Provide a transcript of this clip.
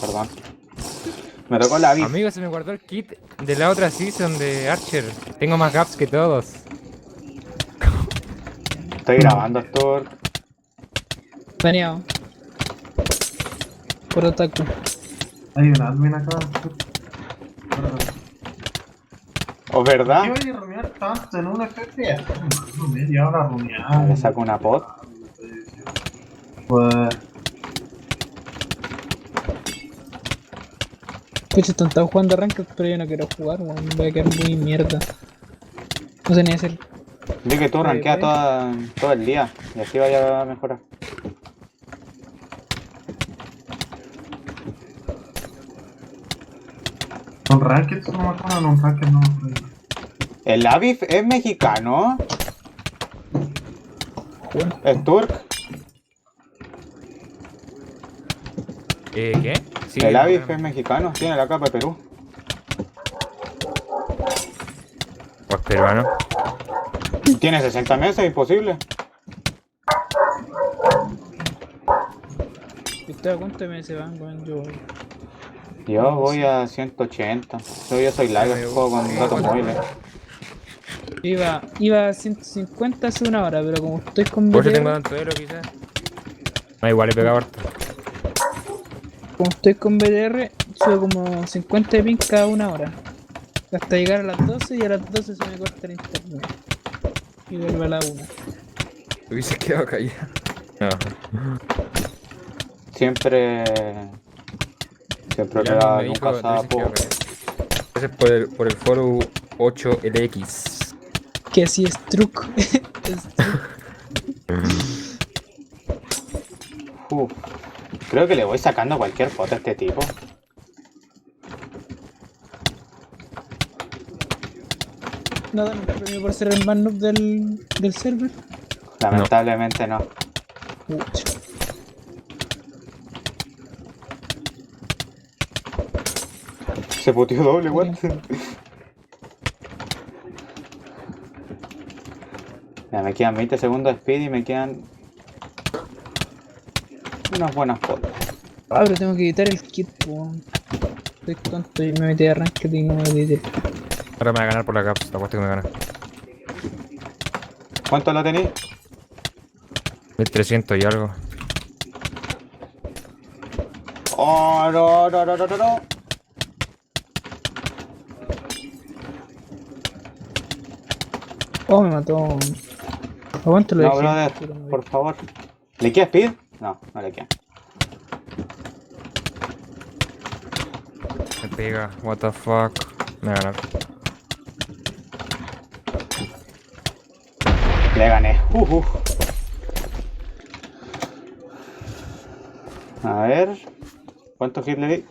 Perdón. Me tocó la vida. Amigo, se me guardó el kit de la otra season de Archer. Tengo más gaps que todos. Estoy grabando esto. Baneado. Por otaku. Hay un admin acá. ¿O verdad? ¿Qué voy a rumiar tanto en una FPS? No, media hora rumiando. Le saco una pot. Pues, Pucha, están jugando a Ranked, pero yo no quiero jugar, weón. Voy a quedar muy mierda. No sé ni hacer. Vi que tú rankeas todo el día. Y así vaya a mejorar. ¿con Ranked no me acuerdo? No, Ranked no me acuerdo. ¿El Aviv es mexicano? Jugar. ¿Es turc? ¿Qué? Sí, El Aviv bueno. es mexicano. Tiene la capa de Perú. Pues peruano. Tiene 60 meses, imposible. ¿Y usted a cuánto me se van, weón? Yo voy a 180. Yo soy live, juego con datos móviles. Iba a 150 hace una hora, pero como estoy con Por eso tengo BTR, tanto elo quizás. No, igual he pegado harto. sube como 50 de ping cada una hora. Hasta llegar a las 12 y a las 12 se me corta el internet. Y vuelve a la 1. Hubiese quedado callado. No. Siempre Ya pega, me nunca dijo, sabe. tú dices que gracias por el foro 8LX. Que si es truco. Uf. Creo que le voy sacando cualquier foto a este tipo. No dan un premio por ser el más noob del server. Lamentablemente no. Pucha. Se puteó doble, what? Ya me quedan 20 segundos de speed y me quedan unas buenas fotos. Ah, pero tengo que editar el kit, weón. Estoy tonto y me metí a Ranked y no me edité. Ahora me va a ganar por la caps, te apuesto que me gana. ¿Cuánto lo tenéis? 1300 y algo. Oh, no, no, no, no, no, no. Oh, me mató. Aguante lo No, dejé. brother, Pero me- por favor. ¿Le queda speed? No, no le queda. Me pega, what the fuck. Me va a ganar. Le gané. A ver. ¿Cuántos hits le di?